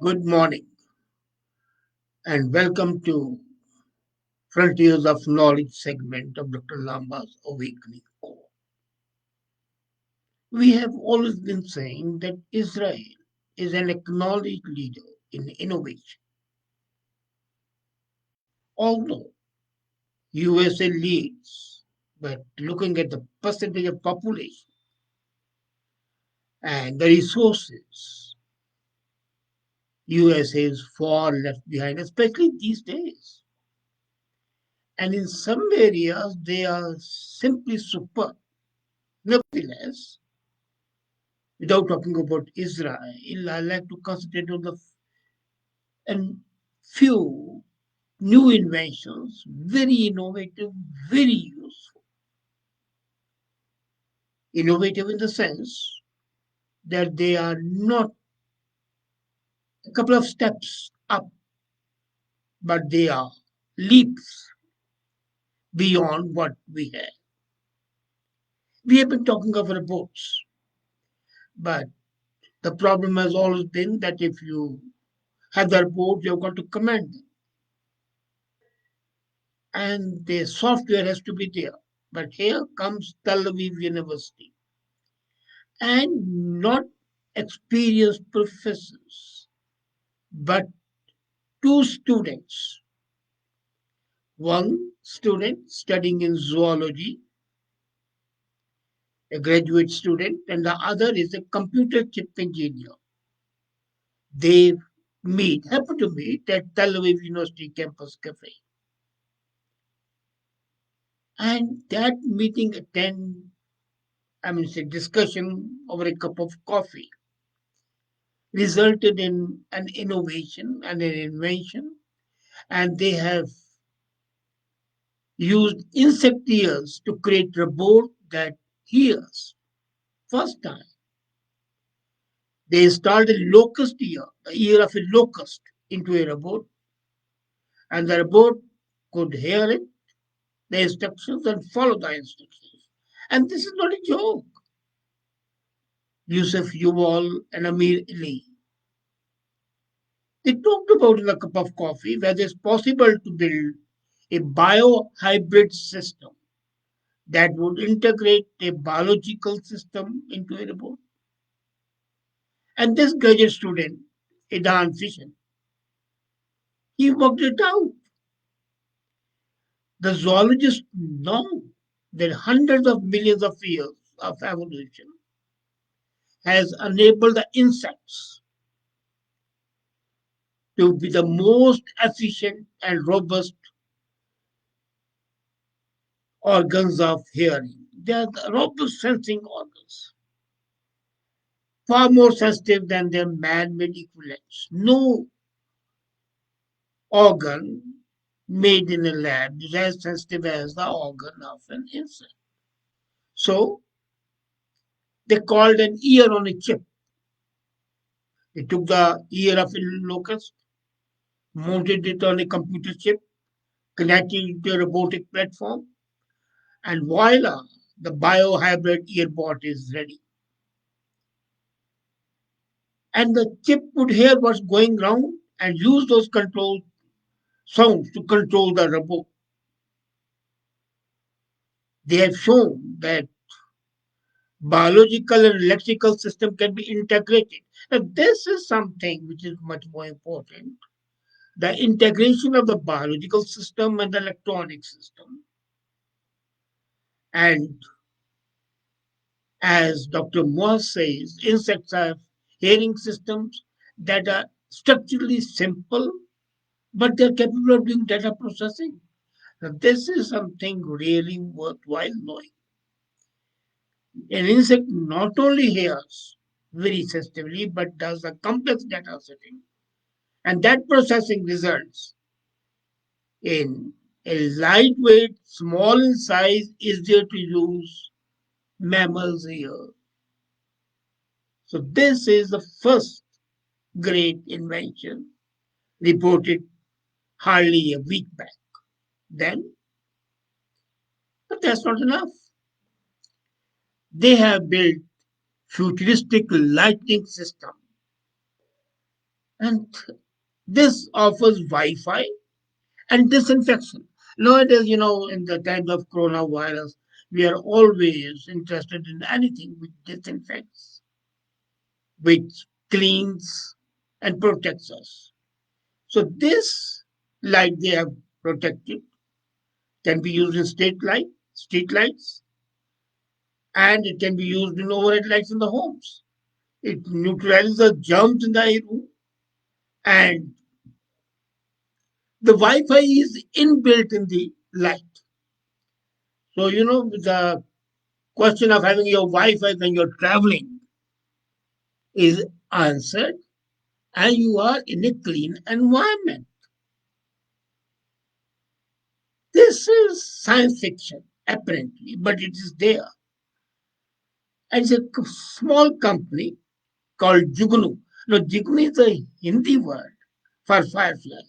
Good morning and welcome to Frontiers of Knowledge segment of Dr. Lamba's Awakening Call. We have always been saying that Israel is an acknowledged leader in innovation. Although USA leads, but looking at the percentage of population and the resources, USA is far left behind, especially these days. And in some areas, they are simply superb. Nevertheless, without talking about Israel, I like to concentrate on the and few new inventions, very innovative, very useful. Innovative in the sense that they are not a couple of steps up, but they are leaps beyond what we had. We have been talking of robots, but the problem has always been that if you have the robot, you've got to command them. And the software has to be there. But here comes Tel Aviv University and not experienced professors, but two students. One student studying in zoology, a graduate student, and the other is a computer chip engineer. They happen to meet at Tel Aviv University campus cafe. And that meeting say discussion over a cup of coffee resulted in an innovation and an invention, and they have used insect ears to create robot that hears. First time, they installed a locust ear, the ear of a locust, into a robot, and the robot could hear it, the instructions, and follow the instructions. And this is not a joke. Yusuf Yuval and Amir Ali. They talked about in a cup of coffee whether it's possible to build a BioHybrid system that would integrate a biological system into a robot. And this graduate student, Edan Fisher, he worked it out. The zoologists know that hundreds of millions of years of evolution has enabled the insects to be the most efficient and robust organs of hearing. They are the robust sensing organs, far more sensitive than their man-made equivalents. No organ made in a lab is as sensitive as the organ of an insect. So they called an ear on a chip. They took the ear of a locust, mounted it on a computer chip, connected it to a robotic platform, and voila, the biohybrid earbot is ready. And the chip would hear what's going wrong and use those control sounds to control the robot. They have shown that biological and electrical system can be integrated. Now, this is something which is much more important. The integration of the biological system and the electronic system. And as Dr. Moss says, insects have hearing systems that are structurally simple, but they're capable of doing data processing. Now, this is something really worthwhile knowing. An insect not only hears very sensitively, but does a complex data setting. And that processing results in a lightweight, small in size, easier to use mammal's ear. So this is the first great invention reported hardly a week back. Then, but that's not enough. They have built futuristic lighting system. And this offers Wi-Fi and disinfection. Nowadays, in the times of coronavirus, we are always interested in anything which disinfects, which cleans and protects us. So this light they have protected can be used in street lights, and it can be used in overhead lights in the homes. It neutralizes the germs in the room, and the Wi-Fi is inbuilt in the light. So the question of having your Wi-Fi when you're traveling is answered, and you are in a clean environment. This is science fiction, apparently, but it is there. And it's a small company called Jugnu. Now, Jugnu is a Hindi word for firefly.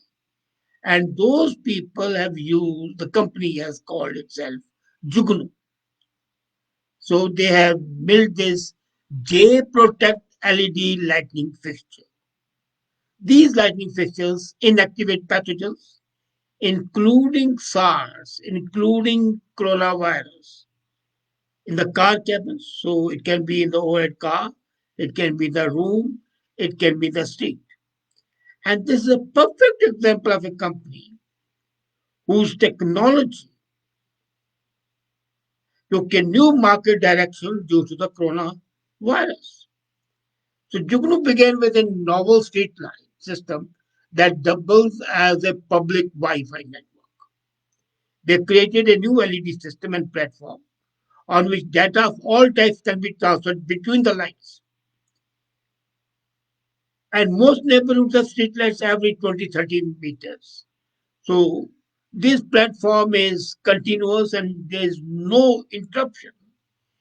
And those people have used, the company has called itself Jugnu. So they have built this J Protect LED lightning fixture. These lightning fixtures inactivate pathogens, including SARS, including coronavirus, in the car cabins. So it can be in the overhead car, it can be the room, it can be the street. And this is a perfect example of a company whose technology took a new market direction due to the coronavirus. So Jugnu began with a novel street light system that doubles as a public Wi-Fi network. They created a new LED system and platform on which data of all types can be transferred between the lights. And most neighborhoods have streetlights every 20-30 meters. So this platform is continuous and there is no interruption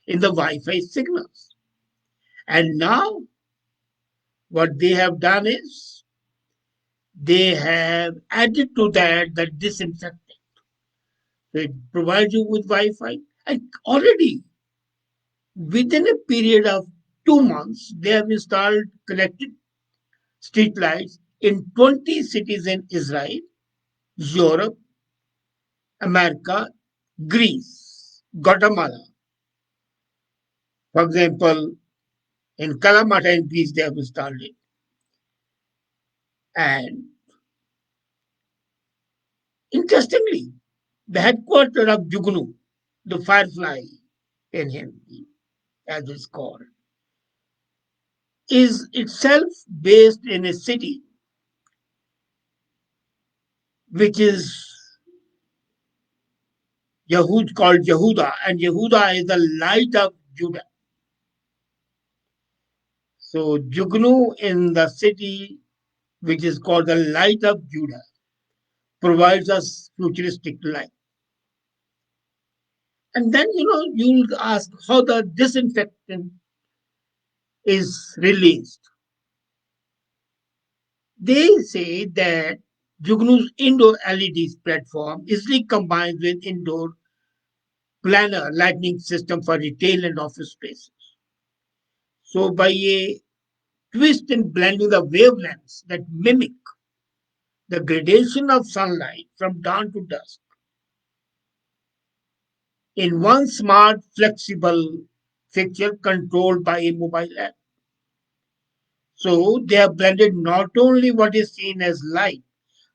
in the Wi-Fi signals. And now what they have done is they have added to that the disinfectant. So it provides you with Wi-Fi. And already within a period of 2 months, they have installed connected streetlights in 20 cities in Israel, Europe, America, Greece, Guatemala. For example, in Kalamata in Greece, they have installed it. And interestingly, the headquarters of Jugnu, the firefly in Hindi, as it's called, is itself based in a city which is Yahud called Yehuda, and Yehuda is the light of Judah. So Jugnu in the city which is called the light of Judah provides us futuristic light. And then you'll ask how the disinfectant is released. They say that Jugnu's indoor LEDs platform easily combines with indoor planar lighting system for retail and office spaces. So by a twist in blending the wavelengths that mimic the gradation of sunlight from dawn to dusk in one smart, flexible fixture controlled by a mobile app. So they have blended not only what is seen as light,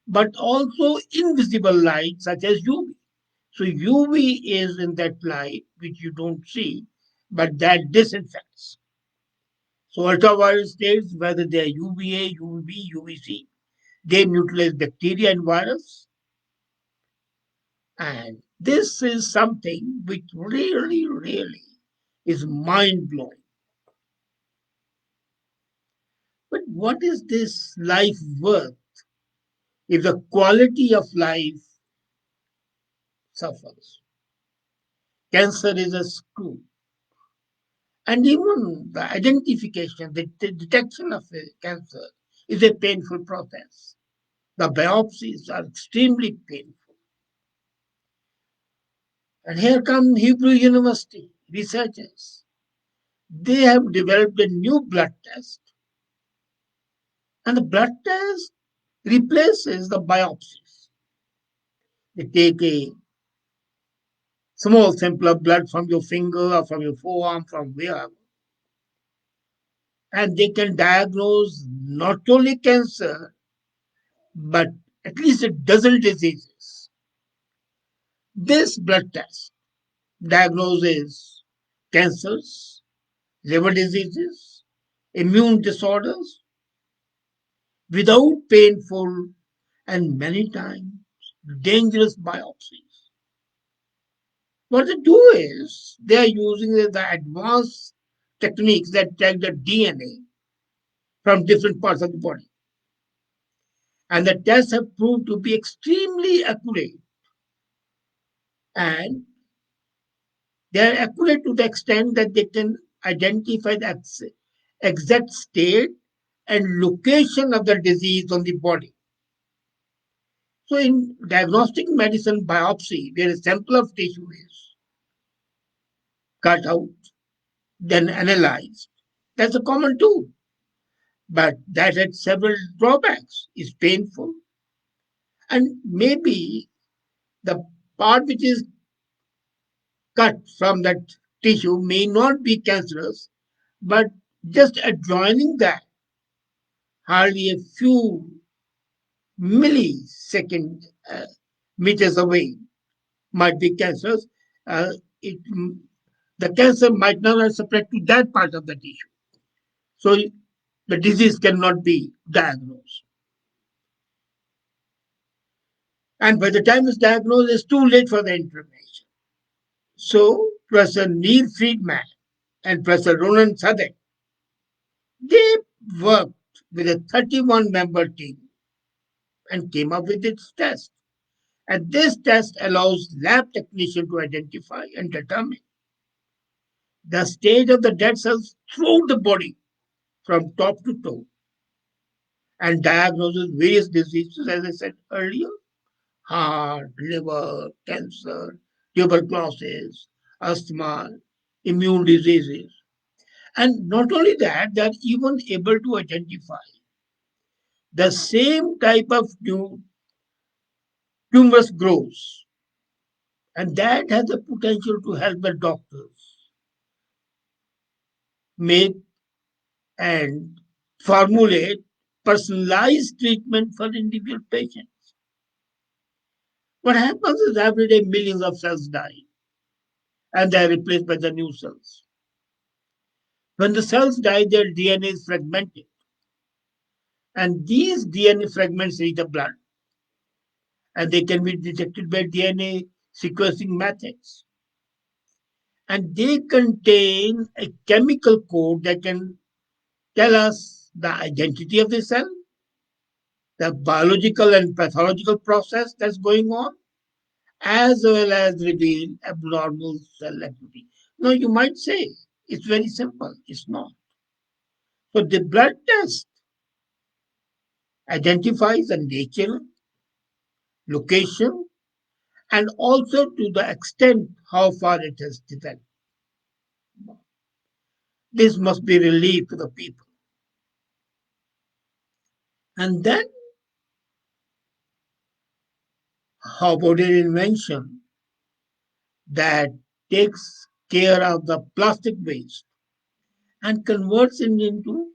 but also invisible light such as UV. So UV is in that light which you don't see, but that disinfects. So ultraviolet states, whether they are UVA, UVB, UVC, they neutralize bacteria and virus. And this is something which really, really is mind blowing. But what is this life worth if the quality of life suffers? Cancer is a screw. And even the identification, the detection of cancer is a painful process. The biopsies are extremely painful. And here come Hebrew University researchers. They have developed a new blood test And the blood test replaces the biopsies. They take a small sample of blood from your finger or from your forearm, from wherever, and they can diagnose not only cancer, but at least a dozen diseases. This blood test diagnoses cancers, liver diseases, immune disorders without painful and many times dangerous biopsies. What they do is they are using the advanced techniques that track the DNA from different parts of the body. And the tests have proved to be extremely accurate. And they are accurate to the extent that they can identify the exact state and location of the disease on the body. So, in diagnostic medicine biopsy, where a sample of tissue is cut out, then analyzed, that's a common tool. But that had several drawbacks. It's painful, and maybe the part which is cut from that tissue may not be cancerous, but just adjoining that, hardly a few millisecond meters away, might be cancerous. Uh, it, the cancer might not have spread to that part of the tissue. So the disease cannot be diagnosed. And by the time it's diagnosed, it's too late for the intervention. So Professor Neil Friedman and Professor Ronan Sadek, they worked with a 31-member team and came up with its test. And this test allows lab technicians to identify and determine the state of the dead cells throughout the body from top to toe and diagnoses various diseases, as I said earlier: heart, liver, cancer, tuberculosis, asthma, immune diseases. And not only that, they are even able to identify the same type of tumors grows. And that has the potential to help the doctors make and formulate personalized treatment for individual patients. What happens is every day millions of cells die and they are replaced by the new cells. When the cells die, their DNA is fragmented, and these DNA fragments reach the blood, and they can be detected by DNA sequencing methods. And they contain a chemical code that can tell us the identity of the cell, the biological and pathological process that's going on, as well as reveal abnormal cell activity. Now, you might say it's very simple. It's not. So, the blood test identifies the nature, location, and also to the extent how far it has developed. This must be relief to the people. And then, how about an invention that takes care of the plastic waste and converts it into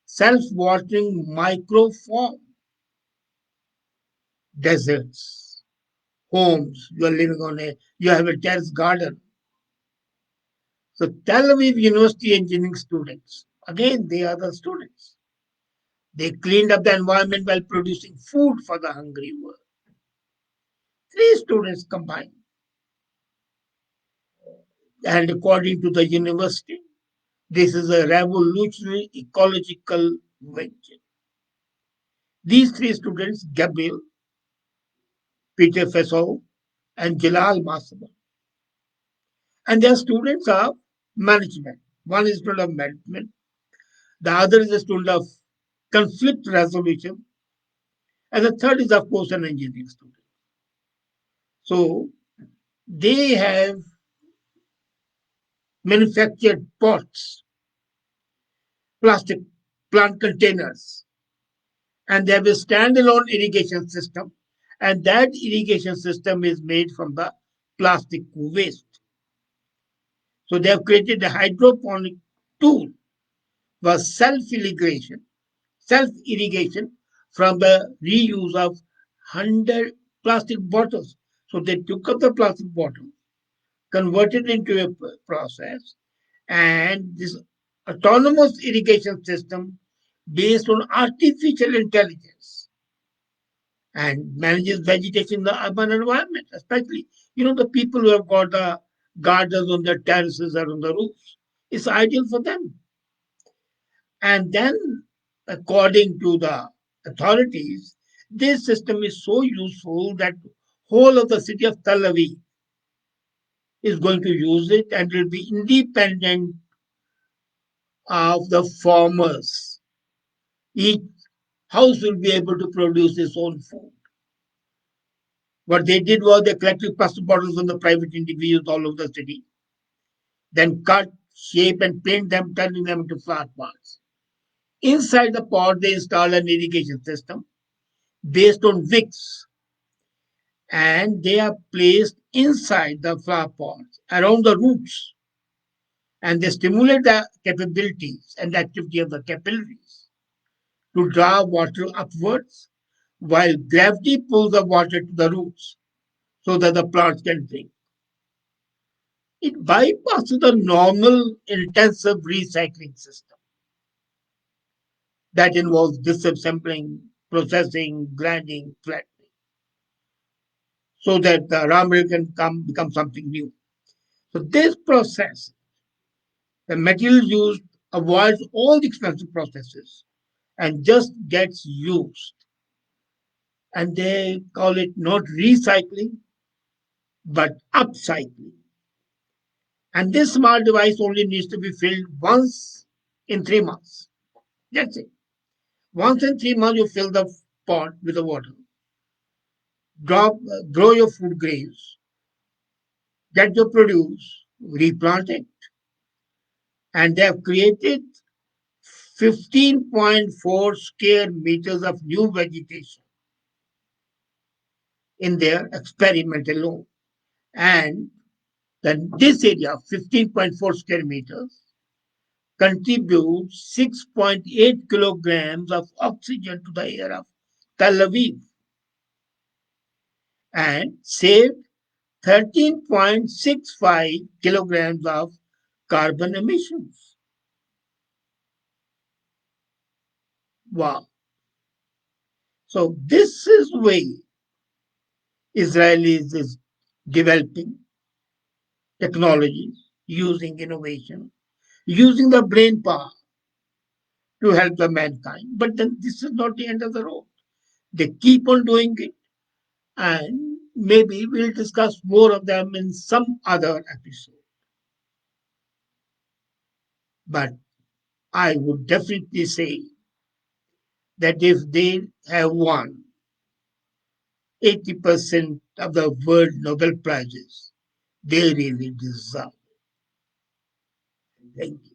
self-watering microform? Deserts, homes, you are living on you have a terrace garden. So Tel Aviv University engineering students, again, they are the students. They cleaned up the environment while producing food for the hungry world. Three students combined. And according to the university, this is a revolutionary ecological venture. These three students, Gabriel, Peter Fesov, and Jalal Masaba, and they are students of management. One is student of management, the other is a student of conflict resolution, and the third is, of course, an engineering student. So they have manufactured pots, plastic plant containers, And they have a standalone irrigation system, and that irrigation system is made from the plastic waste. So they have created a hydroponic tool for self irrigation from the reuse of 100 plastic bottles. So they took up the plastic bottle, converted into a process, and this autonomous irrigation system based on artificial intelligence and manages vegetation in the urban environment, especially, the people who have got the gardens on their terraces or on the roofs. It's ideal for them. And then, according to the authorities, this system is so useful that whole of the city of Tel Aviv is going to use it and will be independent of the farmers. Each house will be able to produce its own food. What they did was they collected plastic bottles from the private individuals all over the city, then cut, shape, and paint them, turning them into flat pots. Inside the pot, they install an irrigation system based on wicks, and they are placed inside the flower pots around the roots, and they stimulate the capabilities and the activity of the capillaries to draw water upwards, while gravity pulls the water to the roots so that the plants can drink. It bypasses the normal intensive recycling system that involves disassembling, processing, grinding, flattening, so that the raw material can become something new. So this process, the material used avoids all the expensive processes and just gets used. And they call it not recycling, but upcycling. And this smart device only needs to be filled once in 3 months. That's it. Once in 3 months, you fill the pot with the water, grow your food grains, get your produce, replant it. And they have created 15.4 square meters of new vegetation in their experiment alone. And then this area, 15.4 square meters, contributes 6.8 kilograms of oxygen to the air of Tel Aviv and saved 13.65 kilograms of carbon emissions. Wow. So this is way Israel is developing technologies, using innovation, using the brain power to help the mankind. But then this is not the end of the road. They keep on doing it, and maybe we'll discuss more of them in some other episode. But I would definitely say that if they have won 80% of the world Nobel Prizes, they really deserve it. Thank you.